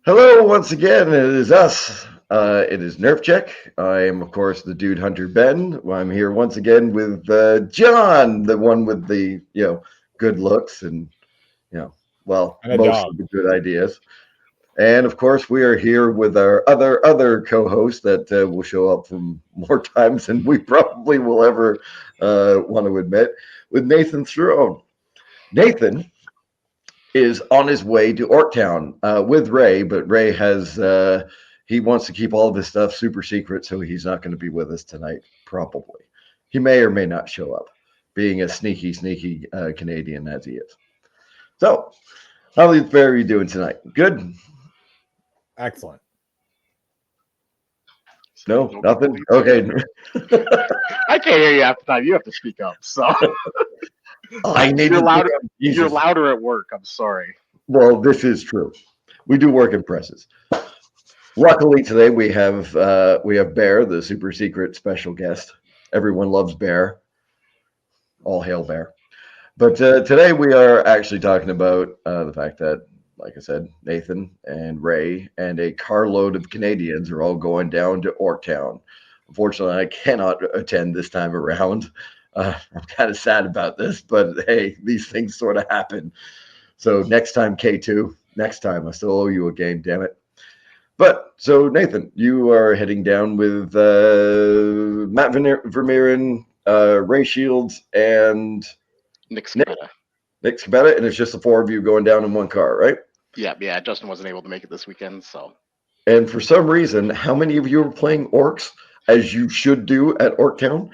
Hello, once again. It is us. It is Nerf Check. I am, of course, the Dude Hunter Ben. I'm here once again with John, the one with the good looks and And a most dog. of the good ideas. And of course, we are here with our other co-host that will show up from more times than we probably will ever want to admit, with Nathan Throne. Nathan is on his way to Orc Town with Ray, but Ray has he wants to keep all of his stuff super secret, so he's not going to be with us tonight. Probably, he may or may not show up, being a sneaky Canadian as he is. So, how the fair are you doing tonight? Good? Excellent. No, Nobody nothing. believes Okay. I can't hear you half the time. You have to speak up. So I need you're to louder. You're Jesus. louder at work. I'm sorry. Well, this is true. We do work in presses. Luckily today we have Bear, the super secret special guest. Everyone loves Bear. All hail Bear. But today we are actually talking about the fact that, like I said, Nathan and Ray and a carload of Canadians are all going down to Orc Town. Unfortunately, I cannot attend this time around. I'm kind of sad about this, but hey, these things sort of happen. So next time, K2, next time, I still owe you a game, damn it. But so Nathan, you are heading down with Matt Vermeeren, Ray Shields, and Nick Scabetta. Nick Scabetta, and it's just the four of you going down in one car, right? Yeah. Justin wasn't able to make it this weekend, so And for some reason, how many of you are playing orcs, as you should do at Orktown?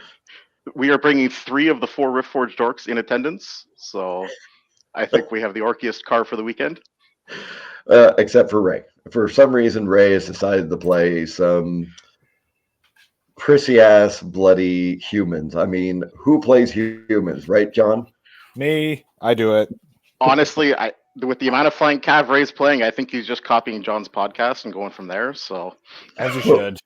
we are bringing 3 of the 4 Riftforged orcs in attendance. So I think we have the orkiest car for the weekend. Except for Ray. For some reason, Ray has decided to play some prissy ass, bloody humans. I mean, who plays humans, right, John? Me, I do it. Honestly, with the amount of flying cav Ray's playing, I think he's just copying John's podcast and going from there. So As you should.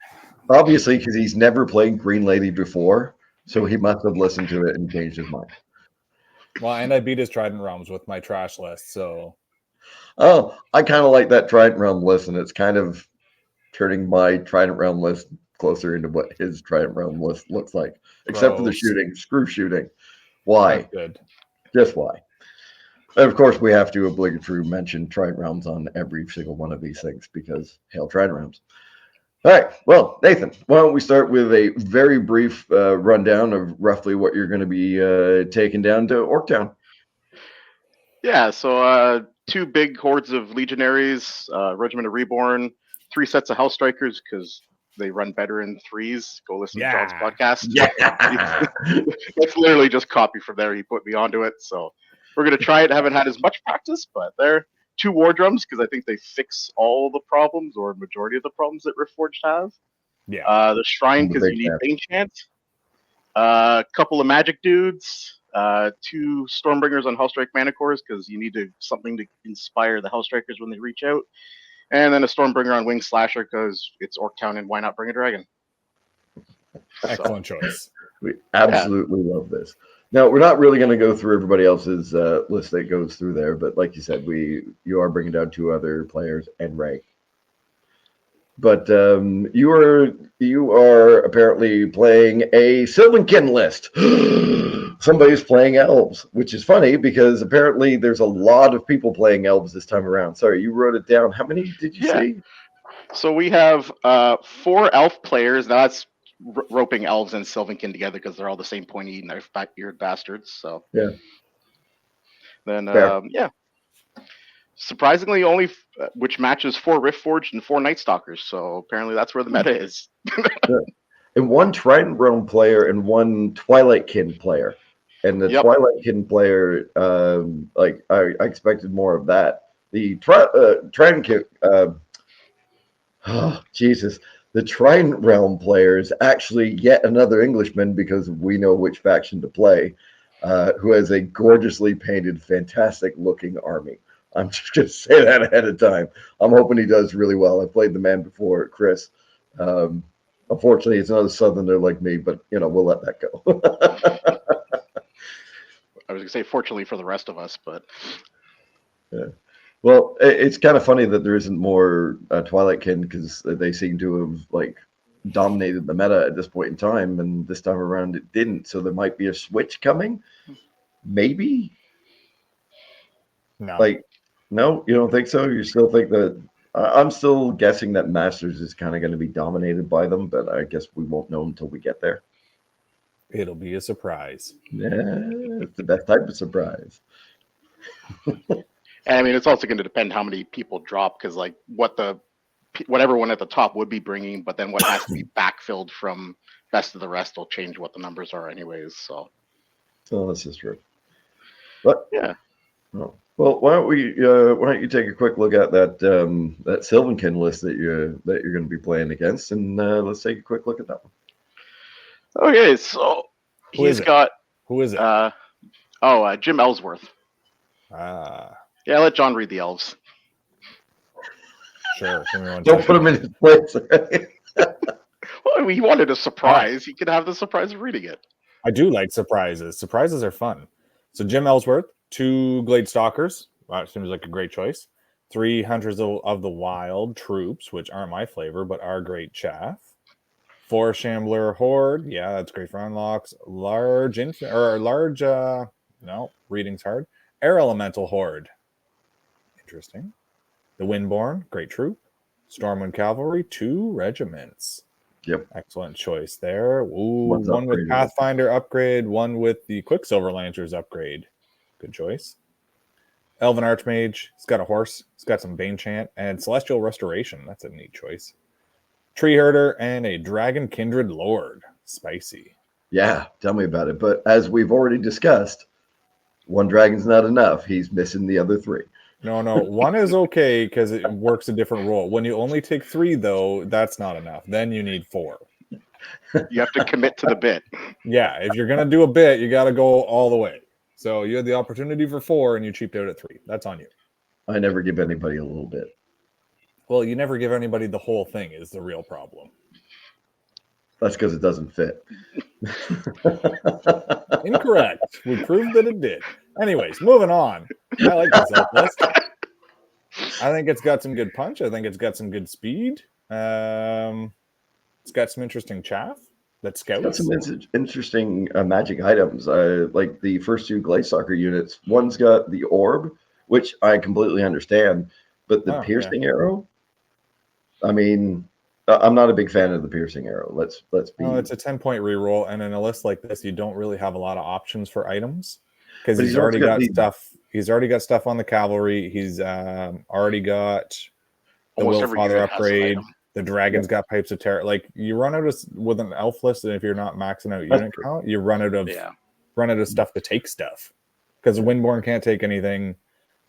Obviously, because he's never played Green Lady before, so he must have listened to it and changed his mind. Well, and I beat his Trident Realms with my trash list, so Oh, I kind of like that Trident Realm list, and it's kind of turning my Trident Realm list closer into what his Trident Realm list looks like. Except for the Gross. shooting. Screw shooting. Why? That's good. Just why? And of course, we have to obligatory mention Trident Realms on every single one of these things because hail Trident Realms. All right. Well, Nathan, why don't we start with a very brief rundown of roughly what you're going to be taking down to Orktown? yeah, so 2 big hordes of legionaries, Regiment of Reborn, 3 sets of House Strikers because they run better in threes. Go listen to John's podcast. Yeah. It's literally just copy from there. He put me onto it, so we're gonna try it. Haven't had as much practice, but they're 2 war drums because I think they fix all the problems or majority of the problems that Riftforged have. Yeah. The Shrine because you need Bane Chant. A couple of Magic dudes. 2 Stormbringers on Hellstrike Manticores because you need something to inspire the Hellstrikers when they reach out. And then a Stormbringer on Wing Slasher because it's Orktown and why not bring a dragon? Excellent choice. We absolutely love this. Now, we're not really going to go through everybody else's list that goes through there, but like you said, you are bringing down 2 other players and Ray. But you are apparently playing a Sylvankin list. Somebody's playing elves, which is funny because apparently there's a lot of people playing elves this time around. Sorry, you wrote it down. How many did you see? So we have 4 elf players. Now that's roping elves and Sylvankin together because they're all the same pointy knife-eared bastards. So yeah. Then surprisingly only which matches 4 Riftforged and 4 Night Stalkers. So apparently that's where the meta is. And 1 Trident Realm player and 1 Twilightkin player. And the Twilightkin player, I expected more of that. The Trident oh, Jesus. The Trident Realm player is actually yet another Englishman because we know which faction to play, who has a gorgeously painted, fantastic looking army. I'm just going to say that ahead of time. I'm hoping he does really well. I played the man before, Chris. Unfortunately, he's not a Southerner like me, but, we'll let that go. I was going to say, fortunately for the rest of us, but... Yeah. Well, it's kind of funny that there isn't more Twilight Kin because they seem to have like dominated the meta at this point in time, and this time around it didn't. So there might be a switch coming, maybe. No, Like, no, you don't think so? You still think that? I'm still guessing that Masters is kind of going to be dominated by them, but I guess we won't know until we get there. it'll be a surprise. Yeah, it's the best type of surprise. And I mean, it's also going to depend how many people drop because like what everyone at the top would be bringing, but then what has to be backfilled from best of the rest will change what the numbers are anyways. So this is true. But yeah. oh, well, why don't you take a quick look at that that Sylvankin list that you're going to be playing against, and let's take a quick look at that one. Okay, so Who is he's it? got Who is it? Jim Ellsworth. Yeah, let John read the elves. Sure. Give me one Don't second. put him in his place. Well, he wanted a surprise. He could have the surprise of reading it. I do like surprises. Surprises are fun. So Jim Ellsworth, 2 Glade Stalkers. Wow, seems like a great choice. 3 Hunters of the Wild Troops, which aren't my flavor, but are great chaff. 4 Shambler Horde. Yeah, that's great for unlocks. No, reading's hard. Air Elemental Horde. Interesting. The Windborn, great troop. Stormwind Cavalry, 2 regiments. Yep. Excellent choice there. Ooh, One's one with upgraded. Pathfinder upgrade, one with the Quicksilver Lancers upgrade. Good choice. Elven Archmage. He's got a horse. He's got some Bane Chant and Celestial Restoration. That's a neat choice. Tree Herder and a Dragon Kindred Lord. Spicy. Yeah, tell me about it. But as we've already discussed, one dragon's not enough. He's missing the other 3. No, 1 is okay because it works a different role. When you only take 3, though, that's not enough. Then you need 4. You have to commit to the bit. Yeah, if you're going to do a bit, you got to go all the way. So you had the opportunity for 4 and you cheaped out at 3. That's on you. I never give anybody a little bit. Well, you never give anybody the whole thing is the real problem. That's because it doesn't fit. Incorrect. We proved that it did. Anyways, moving on. I like this elf list. I think it's got some good punch. I think it's got some good speed. It's got some interesting chaff that scouts. Got some interesting magic items. Like the first 2 Gladestalker units. One's got the orb, which I completely understand, but the piercing arrow. I mean, I'm not a big fan of the piercing arrow. Let's be. No, it's a 10-point reroll, and in a list like this, you don't really have a lot of options for items because he's already got stuff. He's already got stuff on the cavalry. He's already got the Willfather upgrade. The dragon's got Pipes of Terror. Like you run out of with an elf list, and if you're not maxing out unit count, you run out of stuff to take stuff because the Windborn can't take anything.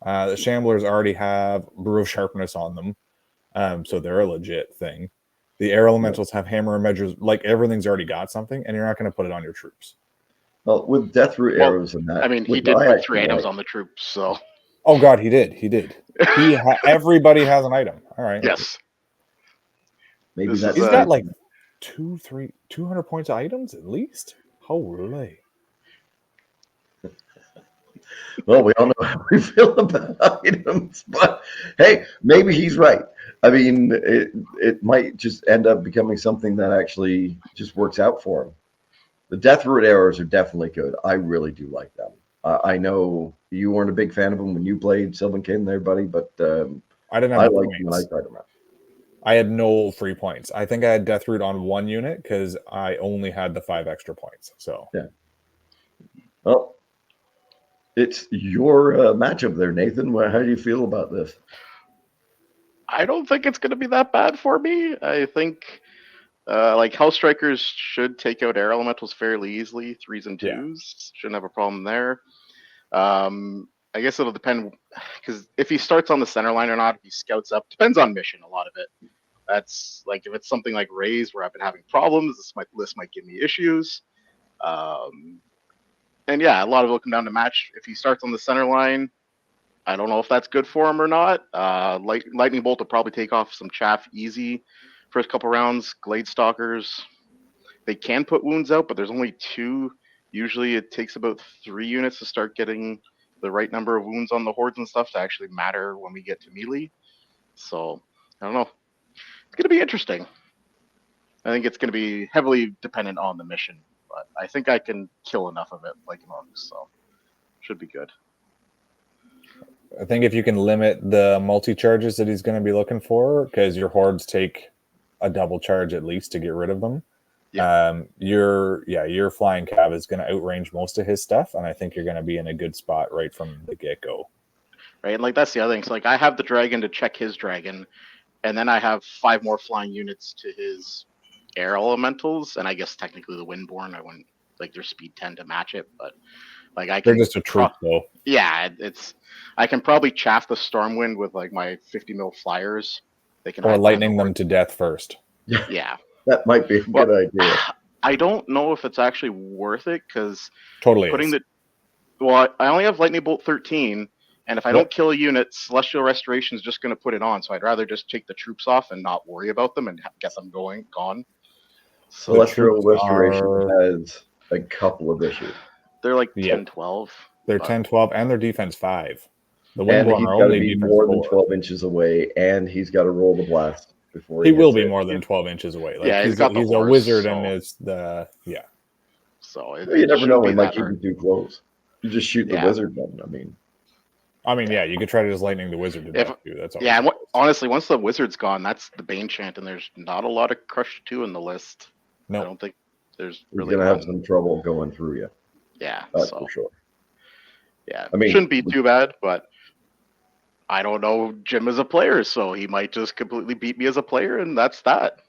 The Shamblers already have Brew of Sharpness on them, so they're a legit thing. The Air Elementals have Hammer and Measures. Like everything's already got something, and you're not going to put it on your troops. Well, with Deathroot arrows and that. I mean, he did put 3 items on the troops, so. Oh God, he did. Everybody has an item. All right. Yes. Maybe He's got like 200 points of items at least. Holy. Well, we all know how we feel about items, but hey, maybe he's right. I mean, it might just end up becoming something that actually just works out for him. The Deathroot arrows are definitely good. I really do like them. I know you weren't a big fan of them when you played Sylvankin there, buddy, but I didn't have like them when I tried them out. I had no free points. I think I had Deathroot on 1 unit because I only had the 5 extra points. So yeah. Well, it's your matchup there, Nathan. How do you feel about this? I don't think it's going to be that bad for me. I think like House Strikers should take out Air Elementals fairly easily. 3s and 2s shouldn't have a problem there. I guess it'll depend because if he starts on the center line or not, if he scouts up, depends on mission. A lot of it. That's like if it's something like Rays where I've been having problems, this list might give me issues. And yeah, a lot of it will come down to match. If he starts on the center line, I don't know if that's good for him or not. Lightning Bolt will probably take off some chaff easy first couple rounds. Glade Stalkers, they can put wounds out, but there's only 2. Usually it takes about 3 units to start getting the right number of wounds on the hordes and stuff to actually matter when we get to melee. So I don't know. It's gonna be interesting. I think it's gonna be heavily dependent on the mission, but I think I can kill enough of it like an orc, so should be good. I think if you can limit the multi-charges that he's going to be looking for, because your hordes take a double charge at least to get rid of them. Yeah. Your flying cav is going to outrange most of his stuff, and I think you're going to be in a good spot right from the get-go. Right, and like that's the other thing. So like I have the dragon to check his dragon, and then I have 5 more flying units to his air elementals, and I guess technically the windborn. I wouldn't like their speed 10 to match it, but like I can. They're just a troop, though. Yeah, it's. I can probably chaff the Stormwind with like my 50 mil flyers. They can or lightning them to death first. Yeah, that might be a good idea. I don't know if it's actually worth it because totally putting is. I only have lightning bolt 13, and if I don't kill a unit, Celestial Restoration is just going to put it on. So I'd rather just take the troops off and not worry about them and get them gone. So Celestial Restoration has a couple of issues. They're like 10, 12. They're 10, 12, and they're defense 5. The Windborn are only be more than 12 inches away, and he's got to roll the blast before he will be more than 12 inches away. Like, yeah, he's a wizard, and it's So you never know. He might keep you too close. You just shoot the wizard button. I mean, you could try to just lightning the wizard to death too. That's all. Yeah, and honestly, once the wizard's gone, that's the Bane chant, and there's not a lot of Crush 2 in the list. No, I don't think there's really. You're gonna have some trouble going through you. Yeah, that's for sure. Yeah, it shouldn't be too bad, but I don't know Jim as a player, so he might just completely beat me as a player, and that's that.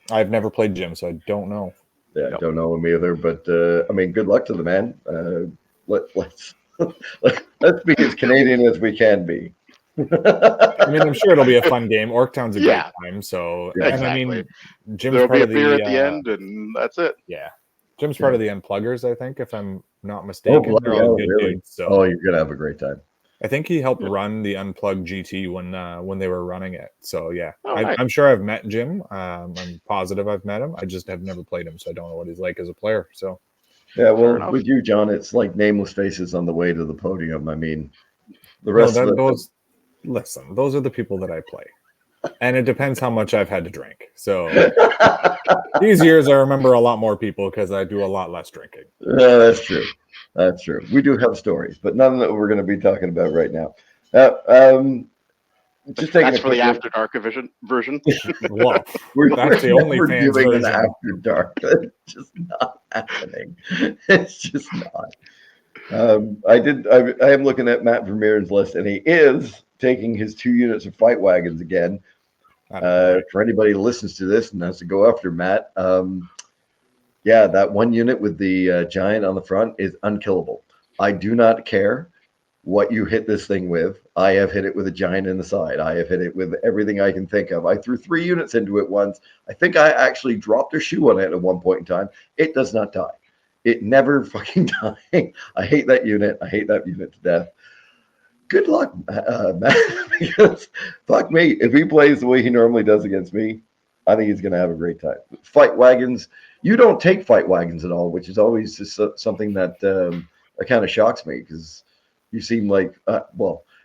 I've never played Jim, so I don't know. Yeah, I don't know him either, but good luck to the man. Let's be as Canadian as we can be. I'm sure it'll be a fun game. Orc Town's a great time, so exactly. Jim's there'll part be a of beer at the end, and that's it. Yeah, Jim's part of the Unpluggers, I think, if I'm not mistaken. Really? So you're gonna have a great time. I think he helped run the Unplugged GT when they were running it. So nice. I'm sure I've met Jim. I'm positive I've met him. I just have never played him, so I don't know what he's like as a player. So yeah, well, with you, John, it's like nameless faces on the way to the podium. The rest of those. Listen, those are the people that I play, and it depends how much I've had to drink. So these years, I remember a lot more people because I do a lot less drinking. That's true. That's true. We do have stories, but none that we're going to be talking about right now. Just that's for the After Dark version. Well, that's the only fans doing version. An After Dark. It's just not happening. It's just not. I am looking at Matt Vermeeren's list, and he is taking his 2 units of fight wagons again. For anybody who listens to this and has to go after Matt, that 1 unit with the giant on the front is unkillable. I do not care what you hit this thing with. I have hit it with a giant in the side. I have hit it with everything I can think of. I threw 3 units into it once. I think I actually dropped a shoe on it at one point in time. It does not die. It never fucking died. I hate that unit. I hate that unit to death. Good luck, Matt. Because fuck me, if he plays the way he normally does against me, I think he's going to have a great time. Fight wagons. You don't take fight wagons at all, which is always just something that kind of shocks me because you seem like,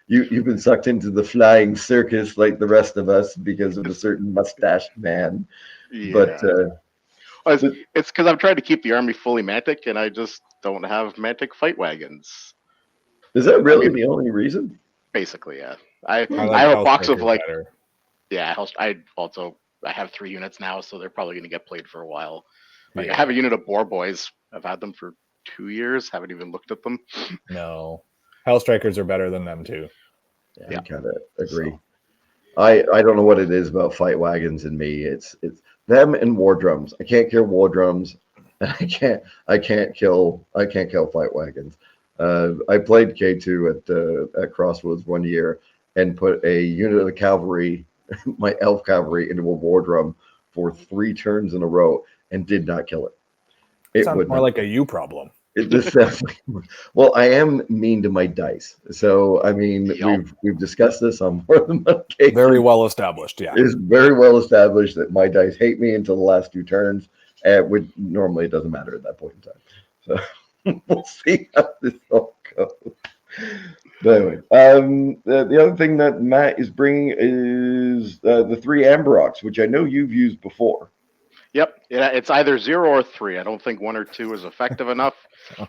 you've been sucked into the flying circus like the rest of us because of a certain mustached man. Yeah. But it's because I'm trying to keep the army fully Mantic, and I just don't have Mantic fight wagons. Is that really the only reason? Basically, yeah. I have a box of I have 3 units now, so they're probably going to get played for a while. I have a unit of Boar Boys. I've had them for 2 years. Haven't even looked at them. No, Hellstrikers are better than them too. Yeah, I kind of agree. So. I don't know what it is about fight wagons and me. It's them and war drums. I can't kill war drums. I can't kill fight wagons. I played K2 at Crossroads 1 year and put a unit of the cavalry, my elf cavalry, into a war drum for 3 turns in a row and did not kill it. It sounds more like a you problem. Well, I am mean to my dice. So, we've discussed this on more than one occasion. Very well established, yeah. It's very well established that my dice hate me until the last 2 turns, which normally it doesn't matter at that point in time. So, we'll see how this all goes. But anyway, the other thing that Matt is bringing is the 3 Amberox, which I know you've used before. Yep, it's either 0 or 3. I don't think 1 or 2 is effective enough,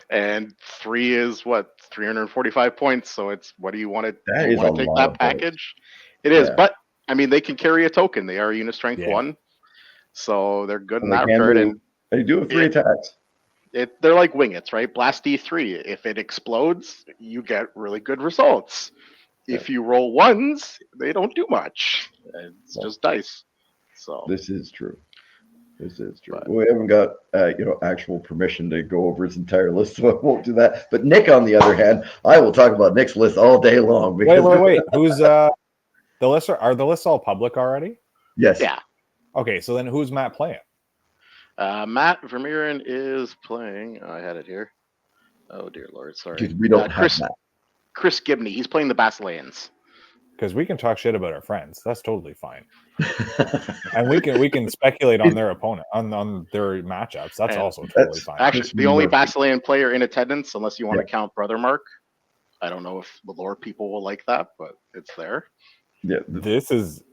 and 3 is what 345 points. So it's what do you want to That do? You is a want to take lot that of points. package? It is, Yeah. but I mean they can carry a token. They are unit strength 1, so they're good in that regard. And they do have 3 attacks. They're like wingets, right? Blast D3. If it explodes, you get really good results. If you roll 1s, they don't do much. It's just dice. So this is true. This is true. We haven't got actual permission to go over his entire list, so I won't do that. But Nick, on the other hand, I will talk about Nick's list all day long. Because... Wait. Who's the lists? Are the lists all public already? Yes. Yeah. Okay, so then who's Matt playing? Matt Vermeeren is playing. I had it here. Oh dear Lord, sorry. We don't have that. Chris Gibney. He's playing the Basileans. Because we can talk shit about our friends. That's totally fine. And we can speculate on their opponent, on their matchups. That's also totally fine. Actually, the only Basilean player in attendance, unless you want to count Brother Mark. I don't know if the lore people will like that, but it's there. Yeah. This is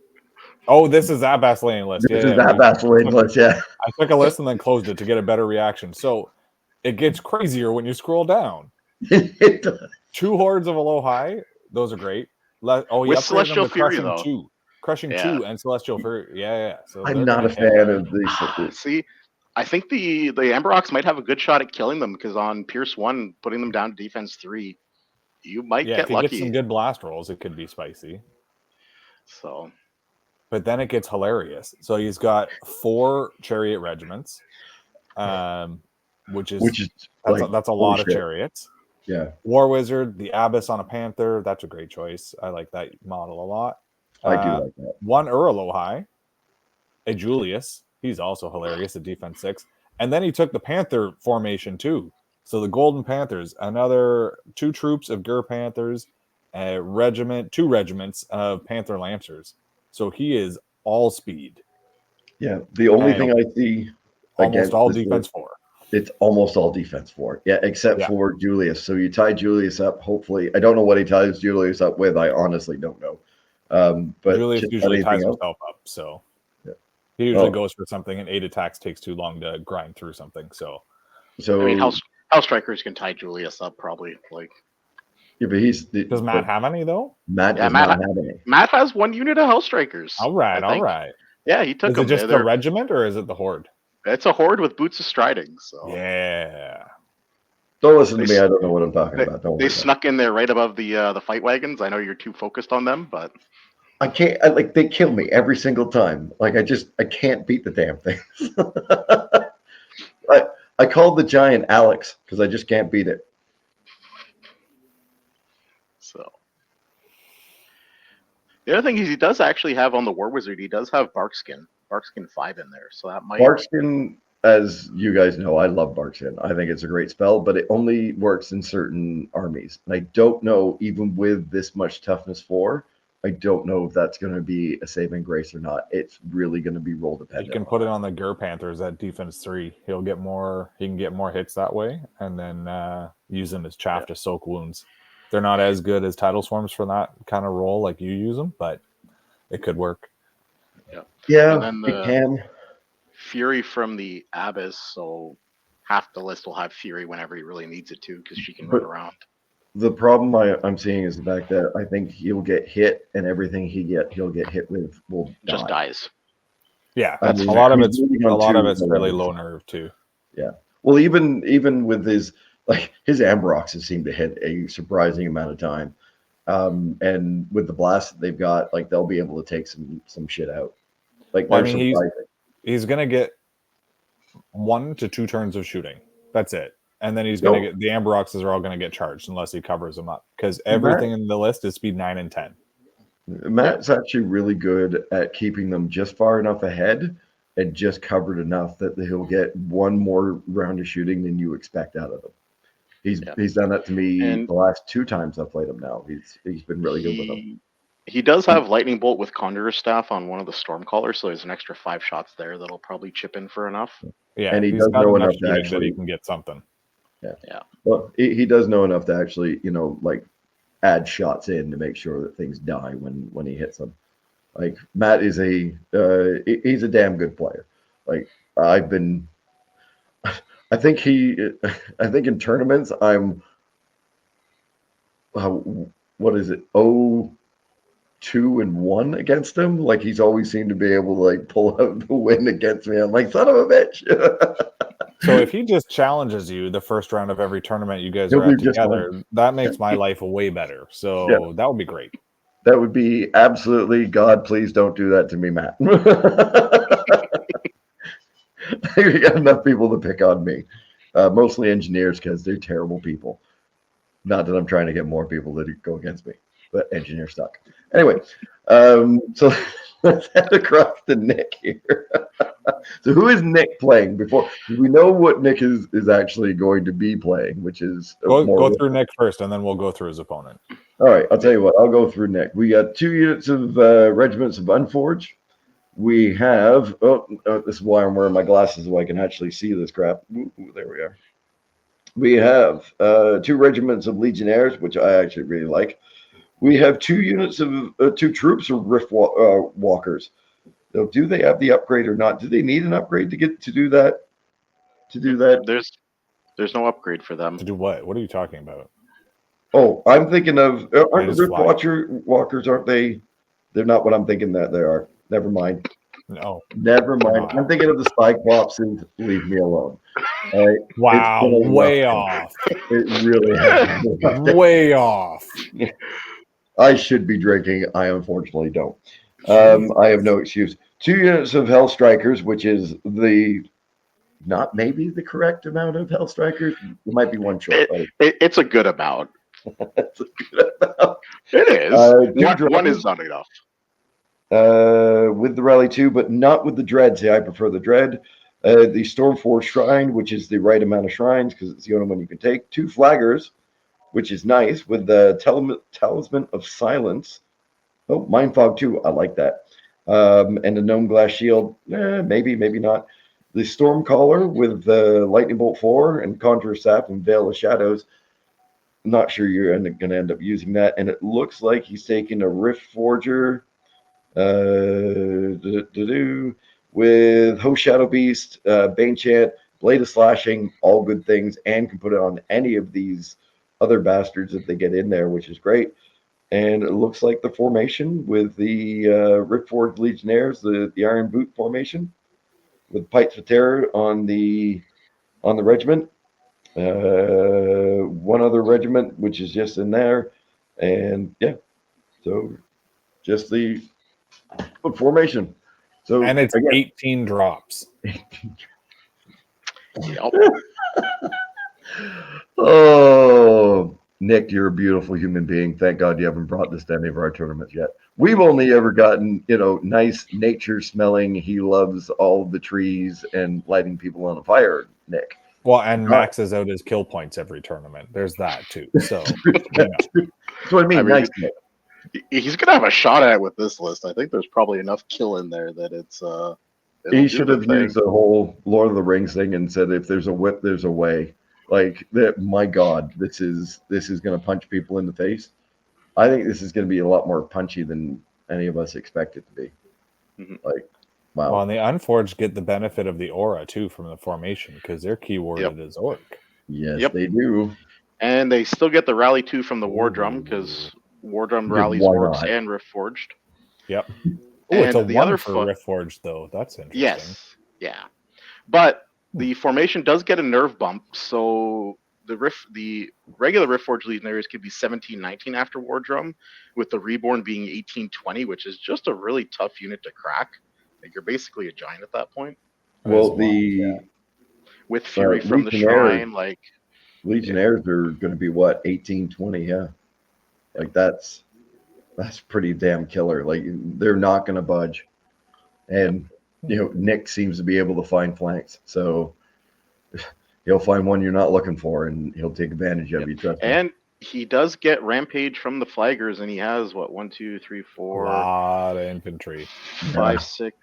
that Basilean list. This is that Basilean list, yeah. I took a list and then closed it to get a better reaction. So it gets crazier when you scroll down. 2 hordes of Alohi. Those are great. With Celestial Fury, though. 2. Crushing 2 and Celestial Fury. Yeah. So I'm not a fan of these. See, I think the Amberox might have a good shot at killing them because on Pierce 1, putting them down to defense 3, you might get lucky. If you get some good blast rolls, it could be spicy. So, but then it gets hilarious. So he's got 4 chariot regiments, which is that's a lot of chariots. Yeah. War Wizard, the Abyss on a Panther. That's a great choice. I like that model a lot. I do like that. 1 Alohi, a Julius. He's also hilarious at defense 6. And then he took the Panther formation too. So the Golden Panthers, another 2 troops of Gur Panthers, a regiment, 2 regiments of Panther Lancers. So he is all speed. Yeah. The only thing I see almost all defense 4. It's almost all defense 4. Yeah, except for Julius. So you tie Julius up, hopefully. I don't know what he ties Julius up with. I honestly don't know. But Julius usually ties himself up, so he usually goes for something, and 8 attacks takes too long to grind through something. So I mean, House Strikers can tie Julius up probably. Yeah, but does Matt have any though? Matt does not have any. Matt has 1 unit of House Strikers. All right. Yeah, he took them. Is it just the regiment or is it the horde? It's a horde with boots of striding. So yeah. Don't listen to me. I don't know what I'm talking about. They snuck in there right above the fight wagons. I know you're too focused on them, but I can't. They kill me every single time. I can't beat the damn things. I called the giant Alex because I just can't beat it. So the other thing is he does actually have on the War Wizard. He does have Barkskin 5 in there, so that might Barkskin. As you guys know, I love Barkskin. I think it's a great spell, but it only works in certain armies. And I don't know, even with this much toughness 4, I don't know if that's going to be a saving grace or not. It's really going to be roll dependent. You can put it on the Gur Panthers at defense 3. He can get more hits that way, and then use them as chaff to soak wounds. They're not as good as Tidal Swarms for that kind of role like you use them, but it could work. Yeah, it can. Fury from the Abyss, so half the list will have Fury whenever he really needs it to, because she can run around. The problem I'm seeing is the fact that I think he'll get hit, and everything he'll get hit with will just dies. Yeah, a lot of it's really low nerve too. Yeah, well, even with his Ambroxes seem to hit a surprising amount of time, and with the blast that they've got, they'll be able to take some shit out. He's gonna get 1 to 2 turns of shooting. That's it. And then he's going to get the Amberoxes are all going to get charged unless he covers them up, because everything in the list is speed 9 and 10. Matt's actually really good at keeping them just far enough ahead and just covered enough that he'll get 1 more round of shooting than you expect out of them. He's done that to me the last 2 times I've played him now. He's been really good with them. He does have Lightning Bolt with Conjurer's Staff on one of the Stormcallers, so there's an extra 5 shots there that'll probably chip in for enough. Yeah, and he does know enough to actually he can get something. Yeah. Well, he does know enough to actually, add shots in to make sure that things die when he hits them. Like Matt is he's a damn good player. Like I think in tournaments I'm what is it? 2-1 against him. Like he's always seemed to be able to like pull out the win against me. I'm like, son of a bitch. So if he just challenges you the first round of every tournament you guys are at together, that makes my life way better. So that would be great. That would be absolutely, God, please don't do that to me, Matt. We got enough people to pick on me. Mostly engineers because they're terrible people. Not that I'm trying to get more people to go against me, but engineers suck. Anyway, so let's head across to Nick here. So who is Nick playing before? We know what Nick is actually going to be playing, which is go through Nick first, and then we'll go through his opponent. All right, I'll tell you what. I'll go through Nick. We got 2 units of regiments of Unforged. We have. This is why I'm wearing my glasses so I can actually see this crap. Ooh, there we are. We have 2 regiments of Legionnaires, which I actually really like. We have 2 units of 2 troops of Rift Walkers. Now, do they have the upgrade or not? Do they need an upgrade to do that? There's no upgrade for them. To do what? What are you talking about? Oh, I'm thinking of aren't the Rift Walkers? Aren't they? They're not what I'm thinking that they are. Never mind. No. Never mind. I'm thinking of the Cyclops and leave me alone. All right. Wow, way off. It really has. Way off. I should be drinking. I unfortunately don't. I have no excuse. 2 units of Hell Strikers, which is not maybe the correct amount of Hell Strikers. It might be one short. It's a good amount. It's a good amount. It is. One is not enough. With the Rally 2, but not with the Dread. See, I prefer the Dread. The Stormforge Shrine, which is the right amount of shrines because it's the only one you can take. 2 Flaggers, which is nice, with the Talisman of Silence. Oh, Mind Fog 2. I like that. And a Gnome Glass Shield. Maybe, maybe not. The Stormcaller with the Lightning Bolt 4 and Conjure Staff and Veil of Shadows. Not sure you're going to end up using that. And it looks like he's taking a Rift Forger with Host Shadow Beast, Bane Chant, Blade of Slashing, all good things, and can put it on any of these other bastards that they get in there, which is great. And it looks like the formation with the Riftforged Legionnaires, the Iron Boot formation, with Pipes of Terror on the regiment. One other regiment, which is just in there. And yeah, so just the formation. So and it's 18 drops. Yep. Oh, Nick, you're a beautiful human being. Thank God you haven't brought this to any of our tournaments yet. We've only ever gotten, nice nature smelling. He loves all the trees and lighting people on fire, Nick. Well, and maxes out his kill points every tournament. There's that too. So that's what I mean. Nice, Nick. He's gonna have a shot at it with this list. I think there's probably enough kill in there that it's. He should have used the whole Lord of the Rings thing and said, "If there's a whip, there's a way." Like that. My God, this is going to punch people in the face. I think this is going to be a lot more punchy than any of us expect it to be. Mm-hmm. Like, wow. Well, and the Unforged get the benefit of the aura too from the formation because they're keyworded as Orc. Yes, they do. And they still get the Rally 2 from the War Drum because War Drum rallies Orcs and Riftforged. Yep. Oh, it's a the 1 other for Riftforged though. That's interesting. Yes. Yeah. But the formation does get a nerve bump, so the regular Riftforged Legionnaires could be 17-19 after War Drum, with the Reborn being 18-20, which is just a really tough unit to crack. Like you're basically a giant at that point. Well, with Fury from the Shrine, like Legionnaires are going to be what 18-20, yeah. Like that's pretty damn killer. Like they're not going to budge, and Nick seems to be able to find flanks, so he'll find one you're not looking for, and he'll take advantage of you. Trust me. And he does get Rampage from the Flaggers, and he has 1, 2, 3, 4, a lot of infantry, 5, 6,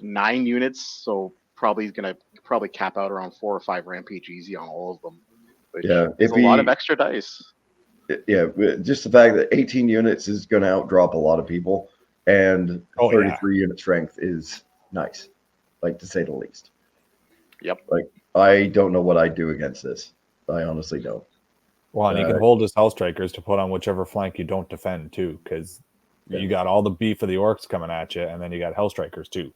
9 units. So probably he's gonna cap out around 4 or 5 Rampage easy on all of them. Which yeah, it's a lot of extra dice. Yeah, just the fact that 18 units is going to outdrop a lot of people, and 33 unit strength is nice, like to say the least. Yep. Like I don't know what I'd do against this. I honestly don't. Well, and you can hold his Hellstrikers to put on whichever flank you don't defend too, because you got all the beef of the orcs coming at you, and then you got Hellstrikers too.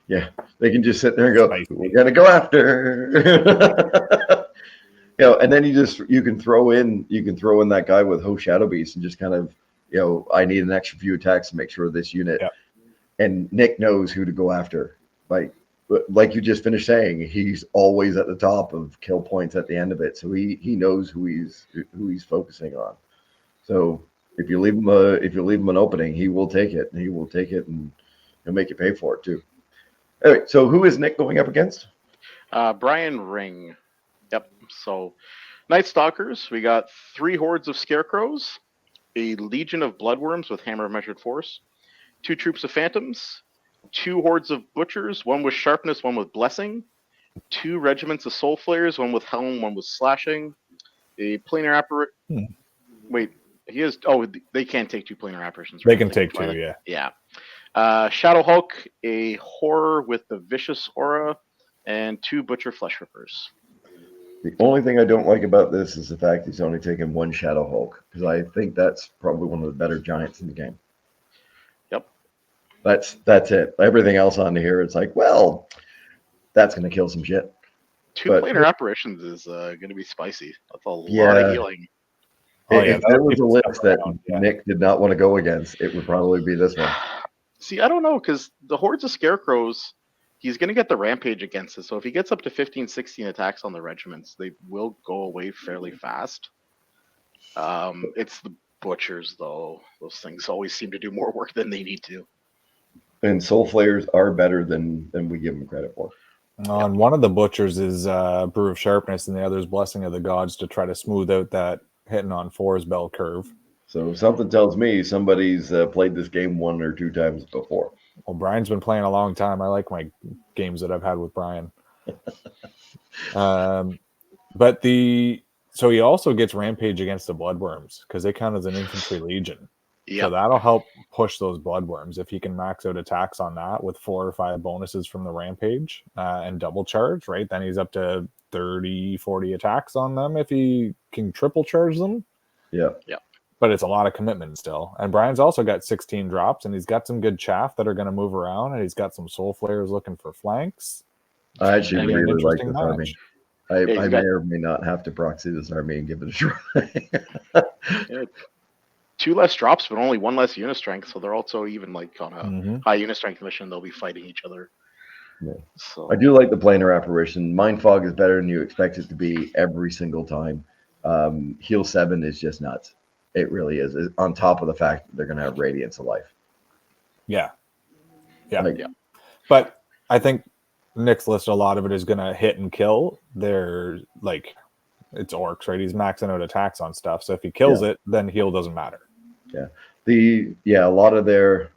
Yeah, they can just sit there and go, "We're gonna go after." And then you can throw in that guy with Host Shadow Beast and just kind of, I need an extra few attacks to make sure this unit. Yep. And Nick knows who to go after. Like you just finished saying, he's always at the top of kill points at the end of it, so he knows who he's focusing on. So if you leave him an opening, he will take it, and he'll make you pay for it too. Anyway, so who is Nick going up against? Brian Ring. Yep. So, Night Stalkers. We got 3 hordes of scarecrows, a legion of bloodworms with hammer of measured force, 2 troops of phantoms, 2 hordes of butchers, 1 with sharpness, 1 with blessing, 2 regiments of soul flayers, 1 with helm, 1 with slashing, a planar apparition. Wait, he has. Oh, they can't take 2 planar apparitions. Right? They can take 2. Yeah. Yeah. Shadow Hulk, a horror with the vicious aura, and 2 butcher flesh rippers. The only thing I don't like about this is the fact he's only taken 1 Shadow Hulk, because I think that's probably one of the better giants in the game. Yep. That's it. Everything else on here, it's like, well, that's going to kill some shit. 2 planar apparitions is going to be spicy. That's a lot of healing. If there was a list that Nick did not want to go against, it would probably be this one. See, I don't know, because the hordes of scarecrows, he's going to get the rampage against it. So if he gets up to 15, 16 attacks on the regiments, they will go away fairly fast. It's the butchers, though. Those things always seem to do more work than they need to. And soul flayers are better than we give them credit for. On one of the butchers is Brew of Sharpness, and the other is Blessing of the Gods to try to smooth out that hitting on 4's bell curve. So something tells me somebody's played this game 1 or 2 times before. Well, Brian's been playing a long time. I like my games that I've had with Brian. But so he also gets Rampage against the Bloodworms because they count as an infantry legion. Yep. So that'll help push those Bloodworms if he can max out attacks on that with 4 or 5 bonuses from the Rampage and double charge, right? Then he's up to 30, 40 attacks on them if he can triple charge them. Yeah. Yeah. But it's a lot of commitment still. And Brian's also got 16 drops, and he's got some good chaff that are going to move around, and he's got some soul flayers looking for flanks. I actually really like this army. I may or may not have to proxy this army and give it a try. 2 less drops, but only 1 less unit strength, so they're also even on a high unit strength mission. They'll be fighting each other. Yeah. So I do like the planar apparition. Mind Fog is better than you expect it to be every single time. Heal 7 is just nuts. It really is. On top of the fact that they're going to have Radiance of Life. Yeah. But I think Nick's list, a lot of it is going to hit and kill. They're it's orcs, right? He's maxing out attacks on stuff. So if he kills it, then heal doesn't matter. Yeah. A lot of the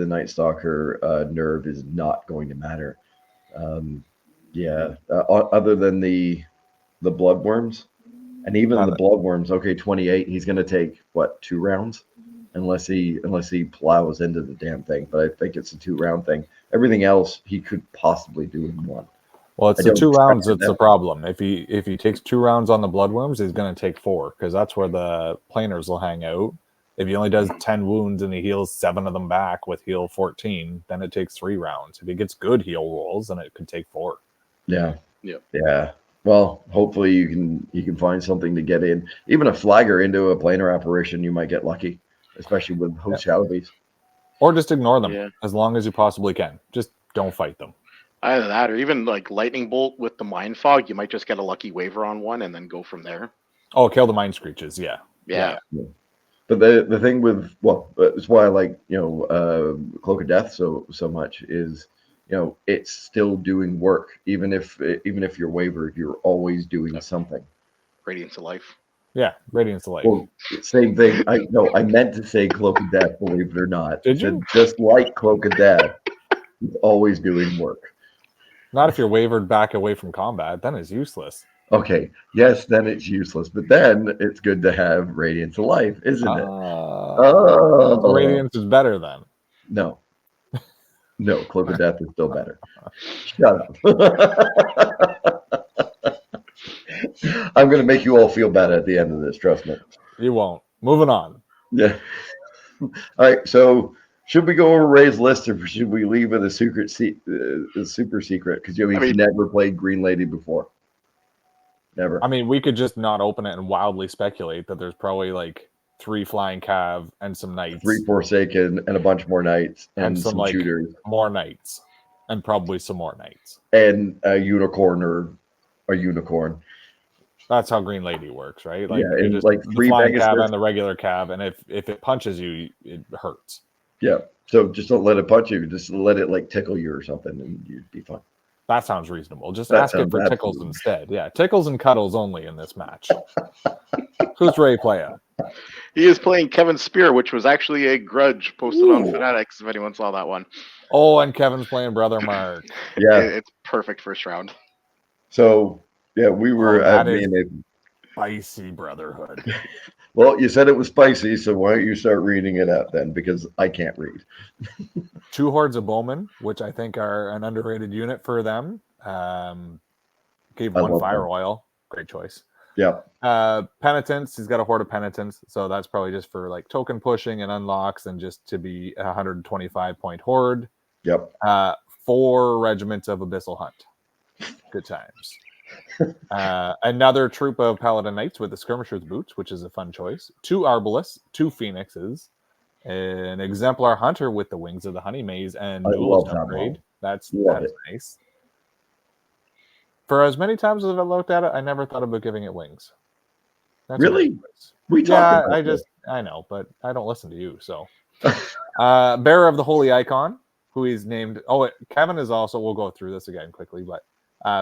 Night Stalker nerve is not going to matter. Other than the Bloodworms. And even the Bloodworms, 28, he's going to take, 2 rounds? Unless he plows into the damn thing. But I think it's a 2-round thing. Everything else he could possibly do in 1. Well, it's the 2 rounds that's the problem. If he takes 2 rounds on the Bloodworms, he's going to take 4, because that's where the planers will hang out. If he only does 10 wounds and he heals 7 of them back with heal 14, then it takes 3 rounds. If he gets good heal rolls, then it could take 4. Yeah. Well, hopefully you can find something to get in. Even a flagger into a planar apparition, you might get lucky, especially with Host Shadow Beast. Or just ignore them as long as you possibly can. Just don't fight them. Either that, or even Lightning Bolt with the Mind Fog, you might just get a lucky waiver on one and then go from there. Oh, kill the Mind Screeches, yeah. But the thing with it's why I like Cloak of Death so much is it's still doing work even if you're wavered, you're always doing something. Radiance of Life. Yeah, Radiance of Life. Well, same thing. I meant to say Cloak of Death, believe it or not. Did you? Just like Cloak of Death, it's always doing work. Not if you're wavered back away from combat, then it's useless. Okay, yes, then it's useless, but then it's good to have Radiance of Life, isn't it? So Radiance is better then. No. No, Cloak of Death is still better. Shut up. I'm going to make you all feel bad at the end of this, trust me. You won't. Moving on. Yeah. All right, so should we go over Ray's list or should we leave it a super secret? Because he's never played Green Lady before. Never. I mean, we could just not open it and wildly speculate that there's probably like 3 flying cav and some knights, 3 Forsaken and a bunch more knights and some like shooters, more knights, and probably some more knights, and a unicorn or a unicorn. That's how Green Lady works, right? Like, yeah, and just, like 3 the flying Pegasus cav and the regular cav, and if it punches you, it hurts. Yeah, so just don't let it punch you. Just let it like tickle you or something, and you'd be fine. That sounds reasonable. Just ask it for tickles instead. Yeah, tickles and cuddles only in this match. Who's Ray playing? He is playing Kevin Spear, which was actually a grudge posted on Fanatics, if anyone saw that one. Oh, and Kevin's playing Brother Mark. Yeah. It's perfect first round. So, yeah, we were at Spicy Brotherhood. Well, you said it was spicy, so why don't you start reading it out then? Because I can't read. 2 hordes of bowmen, which I think are an underrated unit for them. Gave 1 fire oil. Great choice. Yeah. Penitents. He's got a horde of penitents, so that's probably just for like token pushing and unlocks, and just to be a 125-point horde. Yep. 4 regiments of Abyssal Hunt. Good times. Another troop of Paladin Knights with the Skirmisher's Boots, which is a fun choice. 2 Arbalists, 2 Phoenixes, an Exemplar Hunter with the Wings of the Honey Maze and Duelist upgrade. That's nice. For as many times as I've looked at it, I never thought about giving it wings. That's really? We talked about it. I know, but I don't listen to you. So, Bearer of the Holy Icon, who he's named. Kevin is also. We'll go through this again quickly, but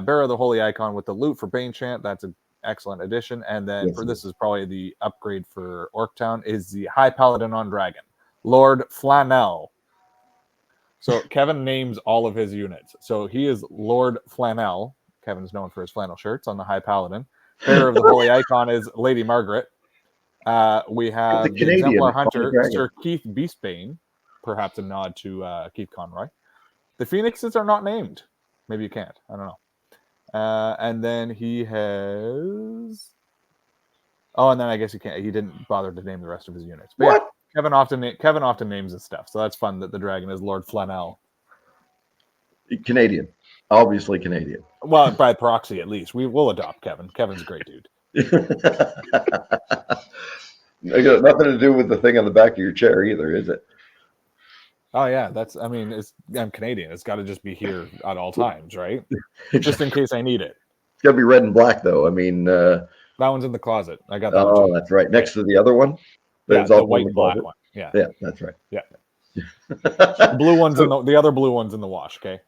Bearer of the Holy Icon with the loot for Bane Chant. That's an excellent addition. And then this is probably the upgrade for Orc Town is the High Paladin on Dragon, Lord Flanell. So Kevin names all of his units. So he is Lord Flanell. Kevin's known for his flannel shirts on the High Paladin. Bearer of the Holy Icon is Lady Margaret. We have the Exemplar Hunter, Sir Keith Beastbane, perhaps a nod to Keith Conroy. The Phoenixes are not named. Maybe you can't. I don't know. And then he has... Oh, and then I guess he can't. He didn't bother to name the rest of his units. But what? Yeah, Kevin often names his stuff, so that's fun that the dragon is Lord Flanell. Canadian. Obviously Canadian. Well, by proxy, at least. We will adopt Kevin. Kevin's a great dude. I got nothing to do with the thing on the back of your chair either, is it? Oh yeah, I'm Canadian. It's got to just be here at all times, right? Just in case I need it. It's got to be red and black, though. I mean, that one's in the closet. I got that. Oh, that's right. Next to the other one. Yeah, the white and black one. Yeah, that's right. Yeah. The blue one's the other blue one's in the wash. Okay.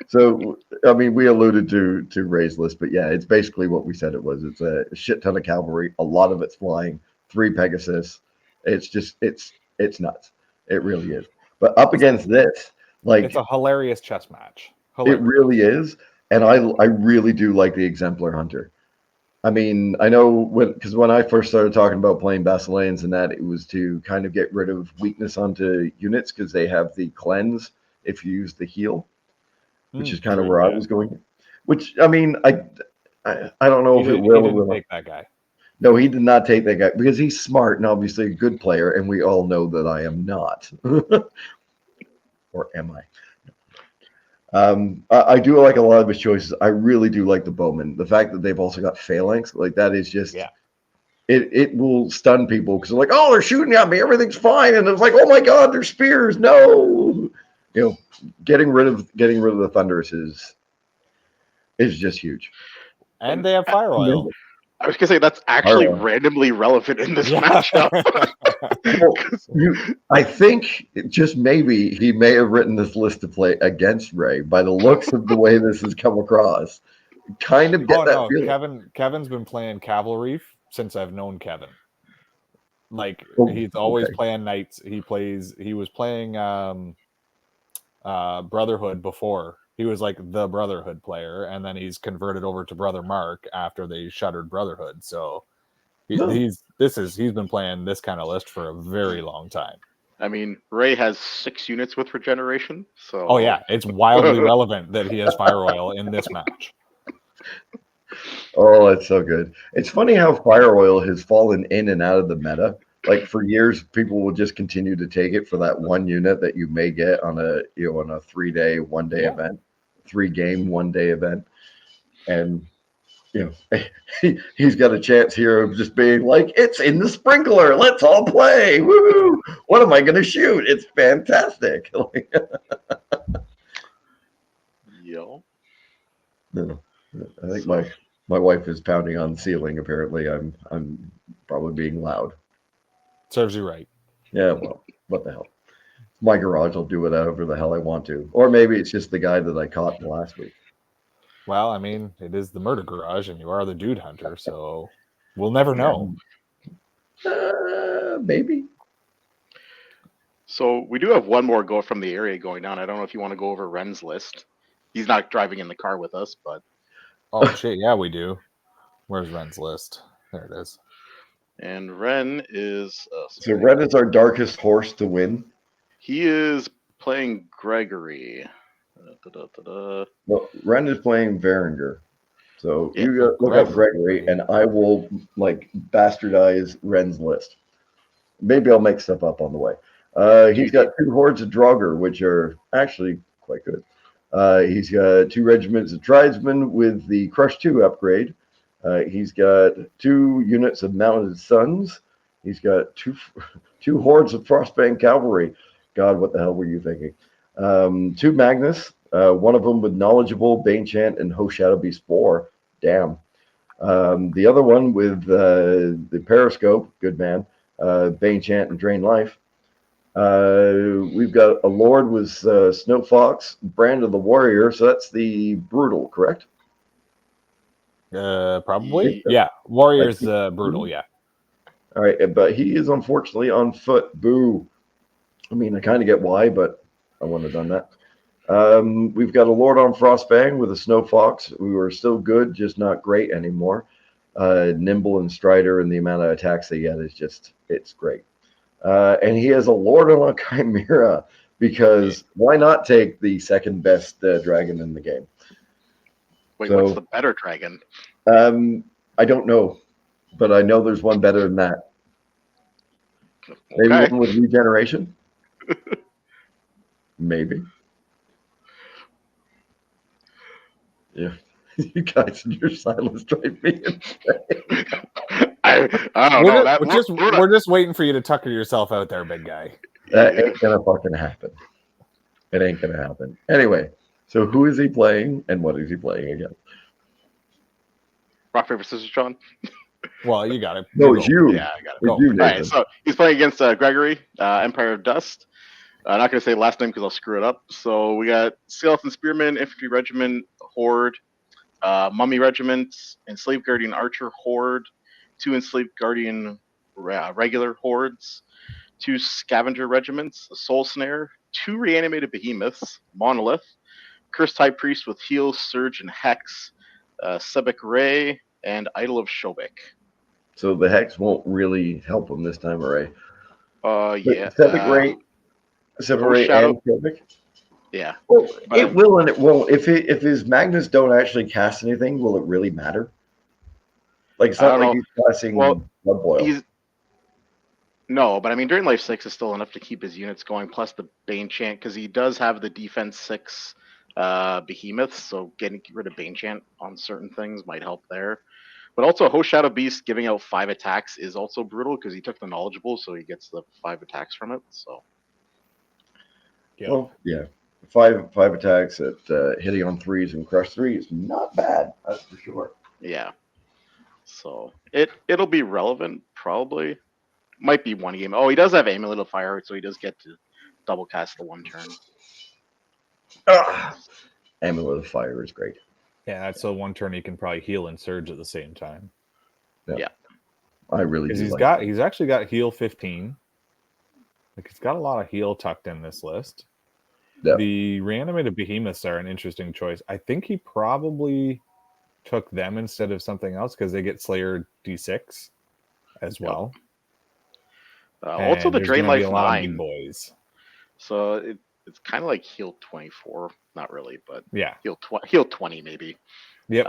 So, I mean, we alluded to Ray's list, but yeah, it's basically what we said it was. It's a shit ton of cavalry, a lot of it's flying, 3 Pegasus. It's just, it's nuts. It really is. But up against this, like, it's a hilarious chess match. It really is, and I really do like the Exemplar Hunter. I mean, I know because when I first started talking about playing Basileans and that, it was to kind of get rid of weakness onto units because they have the cleanse if you use the heal. Which is kind of where I was going. Which, I mean, I don't know if it will. He didn't take that guy. No, he did not take that guy because he's smart and obviously a good player, and we all know that I am not. Or am I? I do like a lot of his choices. I really do like the bowmen. The fact that they've also got phalanx, like that is just... Yeah. It will stun people because they're like, oh, they're shooting at me. Everything's fine. And it's like, oh, my God, they're spears. No. You know, getting rid of the Thunderous is just huge. And they have fire oil. I was gonna say that's actually randomly relevant in this matchup. I think just maybe he may have written this list to play against Ray by the looks of the way this has come across. Kind of get that feeling. Kevin's been playing cavalry since I've known Kevin. Like he's always playing knights. He was playing Brotherhood before He was like the Brotherhood player, and then he's converted over to Brother Mark after they shuttered Brotherhood. So he's been playing this kind of list for a very long time. I mean, Ray has 6 units with regeneration, so oh yeah, it's wildly relevant that he has Fire Oil in this match. Oh, it's so good. It's funny how Fire Oil has fallen in and out of the meta. Like for years, people will just continue to take it for that one unit that you may get on a 3-day, 1-day event, 3-game, 1-day event, and he's got a chance here of just being like, it's in the sprinkler. Let's all play. Woohoo! What am I going to shoot? It's fantastic. Yo. No, I think my wife is pounding on the ceiling. Apparently, I'm probably being loud. Serves you right. Yeah, well, what the hell? My garage, I'll do whatever the hell I want to. Or maybe it's just the guy that I caught last week. Well, I mean, it is the murder garage, and you are the dude hunter, so we'll never know. Maybe. So we do have one more go from the area going down. I don't know if you want to go over Ren's list. He's not driving in the car with us, but... Oh, shit, yeah, we do. Where's Ren's list? There it is. And Ren is... so Ren is our darkest horse to win. He is playing Gregory. Well, Ren is playing Varinger. So you look up Gregory, and I will bastardize Ren's list. Maybe I'll make stuff up on the way. He's got 2 hordes of Draugr, which are actually quite good. He's got 2 regiments of Tribesmen with the Crush 2 upgrade. He's got 2 units of Mounted Sons. He's got 2 hordes of Frostbane Cavalry. God, what the hell were you thinking? 2 Magnus, one of them with Knowledgeable, Banechant, and Host Shadow Beast 4. Damn. The other one with the Periscope, good man, Banechant and Drain Life. We've got a Lord with Snow Fox, Brand of the Warrior, so that's the Brutal, correct? Probably. Yeah. Warrior's Brutal, yeah. All right, but he is unfortunately on foot. Boo. I mean, I kind of get why, but I wouldn't have done that. We've got a Lord on Frostbang with a Snow Fox, who are still good, just not great anymore. Nimble and Strider, and the amount of attacks they get is just, it's great. And he has a Lord on a Chimera, because why not take the second best dragon in the game? Wait, what's the better dragon? I don't know, but I know there's one better than that. Okay. Maybe one with regeneration? Maybe. Yeah. You guys in your silence drive me insane. I don't know. We're just waiting for you to tucker yourself out there, big guy. That ain't gonna fucking happen. It ain't gonna happen. Anyway, so who is he playing and what is he playing again? Rock, paper, scissors, John. Well, you got it. No, it's you. Yeah, I got it. It's you, Nathan. All right, so he's playing against Gregory, Empire of Dust. I'm not going to say the last name because I'll screw it up. So we got Skeleton Spearman, Infantry Regiment, Horde, Mummy Regiment, Enslaved Guardian Archer Horde, 2 Enslaved Guardian regular Hordes, 2 Scavenger Regiments, a Soul Snare, 2 Reanimated Behemoths, Monolith, Cursed High Priest with Heal, Surge, and Hex, Sebek Ray, and Idol of Shobek. So the Hex won't really help him this time, Ray. Yeah. Sebek Ray and Shobek? Yeah. Well, it will and it won't. If his Magnus don't actually cast anything, will it really matter? Like, it's not like he's casting Blood Boil. No, but I mean, Drain Life 6 is still enough to keep his units going, plus the Banechant, because he does have the Defense 6 Behemoths, so getting rid of Banechant on certain things might help there. But also, Host Shadow Beast giving out 5 attacks is also brutal, because he took the Knowledgeable, so he gets the 5 attacks from it. So, well, yeah. 5 attacks at hitting on 3s and crush 3 is not bad, that's for sure. Yeah. So it'll be relevant, probably. Might be one game. Oh, he does have Amulet of Fire, so he does get to double cast the 1 turn. Amulet of Fire is great. Yeah, that's so 1 turn he can probably heal and surge at the same time. Yeah. I really do. He's actually got heal 15. Like, he's got a lot of heal tucked in this list. Yeah. The reanimated behemoths are an interesting choice. I think he probably took them instead of something else because they get Slayer D6 as well. Also, the there's Drain going to be Life a lot 9. of big boys. So it's kind of like heal 24. Not really, but Yeah. Heal 20 maybe. Yep.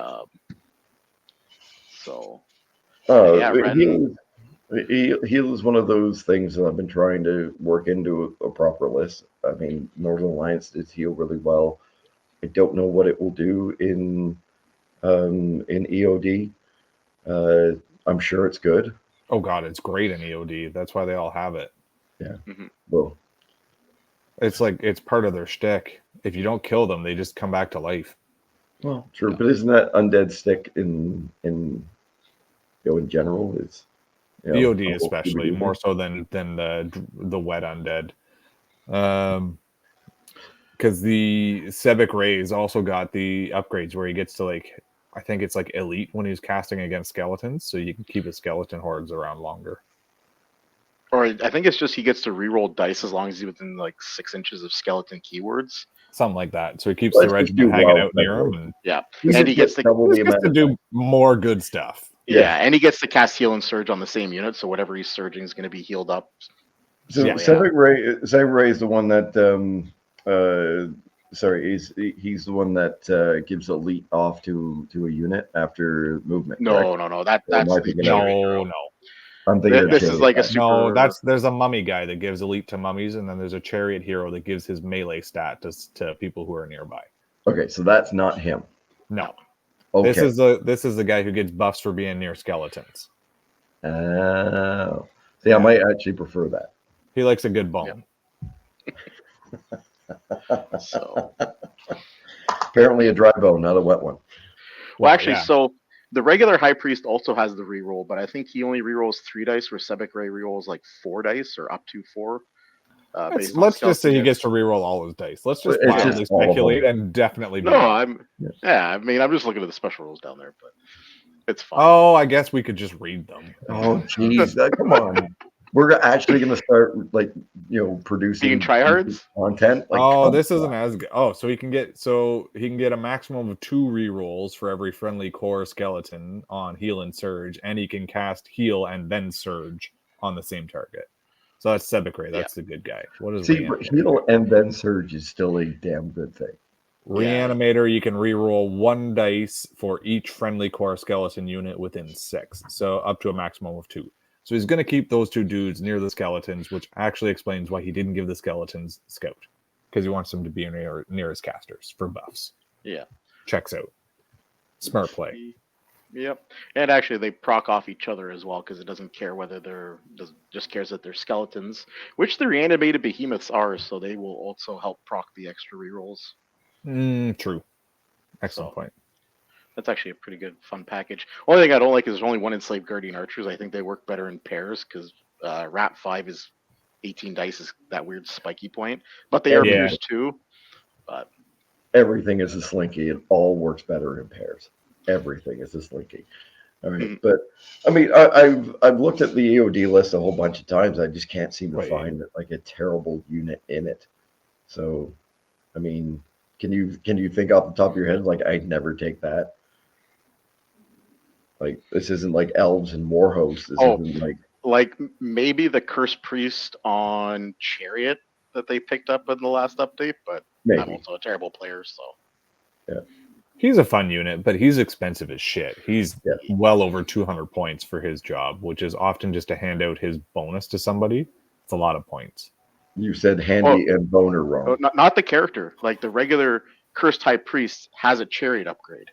Heal is one of those things that I've been trying to work into a proper list. I mean, Northern Alliance did heal really well. I don't know what it will do in EOD. I'm sure it's good. Oh god, it's great in EOD. That's why they all have it. Yeah. Mm-hmm. Well, it's like it's part of their shtick. If you don't kill them, they just come back to life. Well, true, but isn't that undead stick in general? Is EOD especially more so than the wet undead. Because the Sebek Ray's also got the upgrades where he gets to like, I think it's like elite when he's casting against skeletons, so you can keep his skeleton hordes around longer. Or I think it's just he gets to reroll dice as long as he's within like 6 inches of skeleton keywords. Something like that. So he keeps the regiment hanging out near him. And, and he gets to do more good stuff. Yeah, and he gets to cast Heal and Surge on the same unit, so whatever he's surging is going to be healed up. So Sebek Ray is the one that he's the one that gives elite off to a unit after movement. No, that's no. I'm thinking this is like a super. No, there's a mummy guy that gives elite to mummies, and then there's a chariot hero that gives his melee stat to people who are nearby. Okay, so that's not him. No. Okay. This is the guy who gets buffs for being near skeletons. Oh. See, I might actually prefer that. He likes a good bone. So apparently a dry bone, not a wet one. Well, actually, so the regular High Priest also has the reroll, but I think he only rerolls 3 dice, where Sebek Ray rerolls like 4 dice or up to 4. Let's just say he gets to reroll all his dice. Let's just wildly speculate and definitely. I mean, I'm just looking at the special rules down there, but it's fine. Oh, I guess we could just read them. Oh, jeez, come on. We're actually going to start producing tryhards content. This isn't as good. Oh, so he can get a maximum of 2 rerolls for every friendly core skeleton on Heal and Surge, and he can cast Heal and then Surge on the same target. So that's Sebek Ray. That's the good guy. What is Heal and then Surge is still a damn good thing. Reanimator, you can reroll 1 dice for each friendly core skeleton unit within 6, so up to a maximum of 2. So he's going to keep those 2 dudes near the skeletons, which actually explains why he didn't give the skeletons Scout, because he wants them to be near his casters for buffs. Yeah, checks out. Smart play. Yep, and actually they proc off each other as well, because it doesn't care whether just cares that they're skeletons, which the reanimated behemoths are, so they will also help proc the extra rerolls. True. Excellent point. That's actually a pretty good, fun package. Only thing I don't like is there's only 1 Enslaved Guardian Archers. I think they work better in pairs, because Rat 5 is 18 dice is that weird spiky point. But they are pairs too. But everything is a slinky. It all works better in pairs. Everything is a slinky. All right, but I mean, I've looked at the EOD list a whole bunch of times. I just can't seem to find like a terrible unit in it. So, I mean, can you think off the top of your head like I'd never take that? Like this isn't like elves and warhosts. This isn't like maybe the Cursed Priest on Chariot that they picked up in the last update, but I'm also a terrible player, so yeah. He's a fun unit, but he's expensive as shit. He's well over 200 points for his job, which is often just to hand out his bonus to somebody. It's a lot of points. You said handy and boner wrong. Not the character. Like the regular Cursed High Priest has a Chariot upgrade.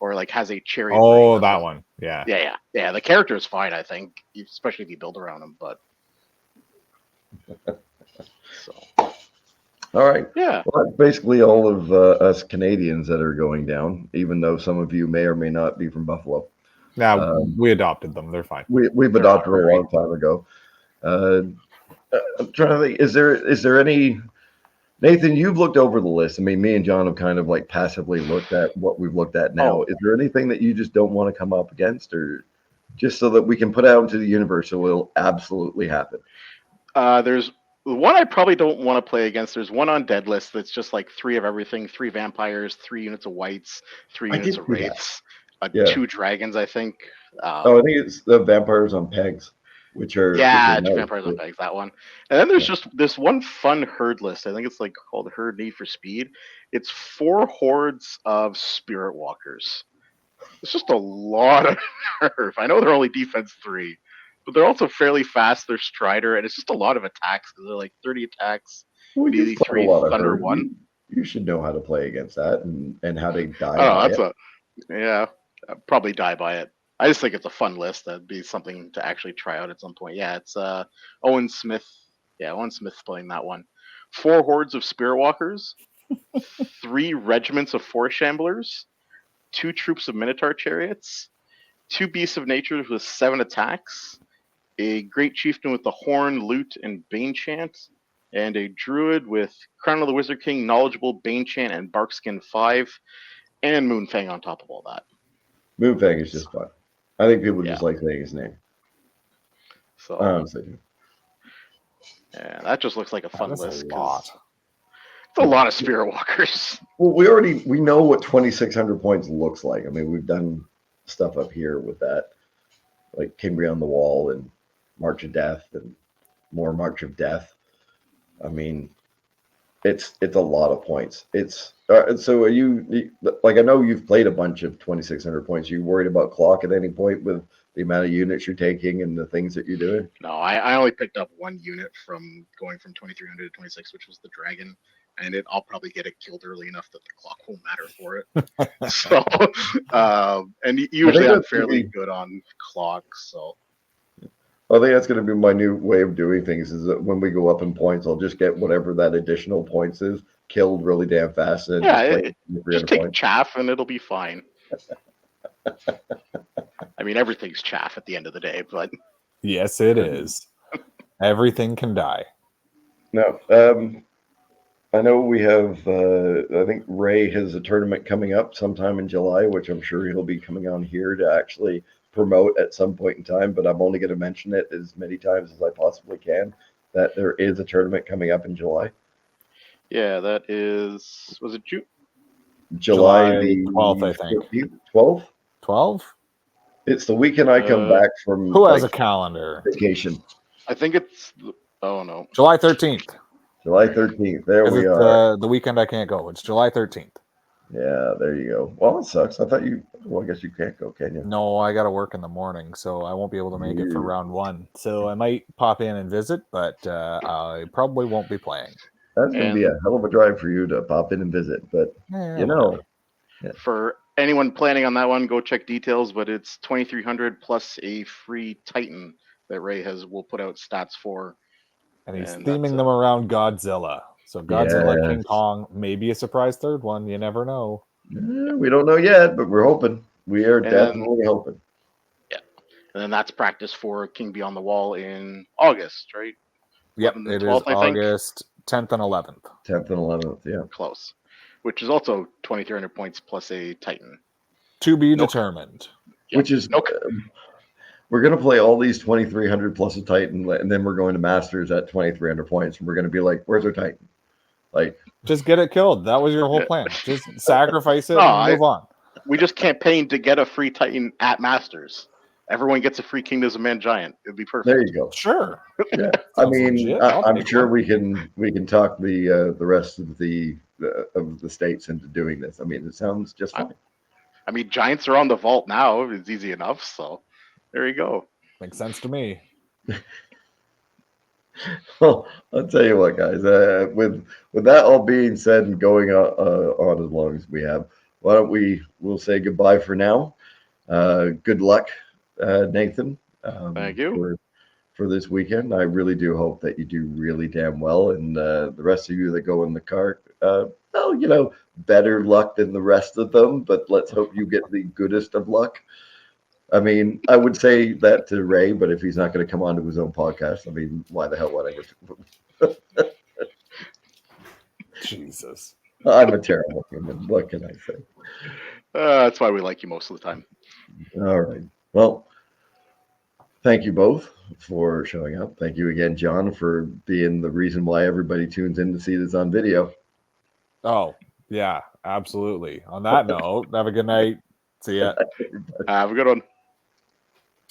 Or like has a Chariot. Oh, that one. Yeah. Yeah. The character is fine, I think, especially if you build around him. But all right. Yeah. Well, that's basically all of us Canadians that are going down, even though some of you may or may not be from Buffalo. Now we adopted them. They're fine. We've adopted a long time ago. I'm trying to think. Is there any? Nathan, you've looked over the list. I mean, me and John have kind of like passively looked at what we've looked at now. Is there anything that you just don't want to come up against, or just so that we can put out into the universe so it'll absolutely happen? There's The one I probably don't want to play against, there's one on dead list that's just like 3 of everything, 3 vampires, 3 units of whites, 3 I units did of see that. wraiths, Yeah. 2 dragons, I think. I think it's the vampires on pegs, which are nice. Vampires on pegs, that one. And then there's just this one fun herd list. I think it's like called Herd Need for Speed. It's 4 hordes of spirit walkers. It's just a lot of nerf. I know they're only defense 3, but they're also fairly fast. They're Strider, and it's just a lot of attacks because they're like 30 attacks, Well, nearly you've played 3 a lot of Thunder herd. 1. You should know how to play against that and how to die Oh, by that's it. I'd probably die by it. I just think it's a fun list. That'd be something to actually try out at some point. Yeah, it's Owen Smith. Yeah, Owen Smith's playing that one. 4 hordes of Spirit Walkers, 3 regiments of Forest Shamblers, 2 troops of Minotaur Chariots, 2 Beasts of Nature with 7 attacks, a Great Chieftain with the Horn, Lute, and Bane Chant, and a Druid with Crown of the Wizard King, Knowledgeable, Bane Chant, and Barkskin 5, and Moonfang on top of all that. Moonfang is just fun. I think people just like saying his name. So, honestly. Yeah, that just looks like a fun list. A lot. It's a lot of Spirit Walkers. Well, we know what 2,600 points looks like. I mean, we've done stuff up here with that, like King Beyond the Wall and March of Death and more March of Death. I mean, it's a lot of points. It's so are you like, I know you've played a bunch of 2,600 points. Are you worried about clock at any point with the amount of units you're taking and the things that you're doing? No, I only picked up 1 unit from going from 2,300 to 26, which was the dragon, and I'll probably get it killed early enough that the clock won't matter for it. So, and usually I'm fairly good on clocks. So, I think that's going to be my new way of doing things. Is that when we go up in points, I'll just get whatever that additional points is killed really damn fast, and just take chaff and it'll be fine. I mean, everything's chaff at the end of the day, but yes, it is. Everything can die. No, I know we have. I think Ray has a tournament coming up sometime in July, which I'm sure he'll be coming on here to actually promote at some point in time. But I'm only going to mention it as many times as I possibly can that there is a tournament coming up in July. Yeah, that is. Was it June? July the 12th, I think. 12th. 12. It's the weekend I come back from. Who has a calendar? Vacation. I think it's. Oh no. July 13th. July 13th. There we are. The weekend I can't go. It's July 13th. Yeah, there you go. Well, it sucks. I thought you. Well, I guess you can't go, can you? No, I got to work in the morning, so I won't be able to make it for round 1. So I might pop in and visit, but I probably won't be playing. That's going to be a hell of a drive for you to pop in and visit, but For anyone planning on that one, go check details. But it's 2,300 plus a free Titan that Ray will put out stats for. And he's theming them around Godzilla. So Godzilla, King Kong, maybe a surprise third one. You never know. We don't know yet, but we're hoping. We are definitely hoping. Yeah. And then that's practice for King Beyond the Wall in August, right? Yep, it is August 10th and 11th. 10th and 11th, yeah. Close. Which is also 2,300 points plus a Titan. To be determined. Yep. Which is... we're going to play all these 2,300 plus a Titan, and then we're going to Masters at 2,300 points, and we're going to be like, where's our Titan? Like, just get it killed. That was your whole plan. Just sacrifice it and move on. We just campaigned to get a free Titan at Masters. Everyone gets a free Kingdoms of Man Giant. It'd be perfect. There you go. Sure. Yeah. I mean, I'm sure we can talk the rest of the states into doing this. I mean, it sounds just fine. I mean, Giants are on the vault now. It's easy enough. So there you go. Makes sense to me. Well, I'll tell you what, guys. With that all being said and going on as long as we have, why don't we'll say goodbye for now. Good luck, Nathan. Thank you for this weekend. I really do hope that you do really damn well, and the rest of you that go in the cart, better luck than the rest of them. But let's hope you get the goodest of luck. I mean, I would say that to Ray, but if he's not going to come on to his own podcast, I mean, why the hell would I? Jesus. I'm a terrible human. What can I say? That's why we like you most of the time. All right. Well, thank you both for showing up. Thank you again, John, for being the reason why everybody tunes in to see this on video. Oh, yeah, absolutely. On that note, have a good night. See ya. Have a good one.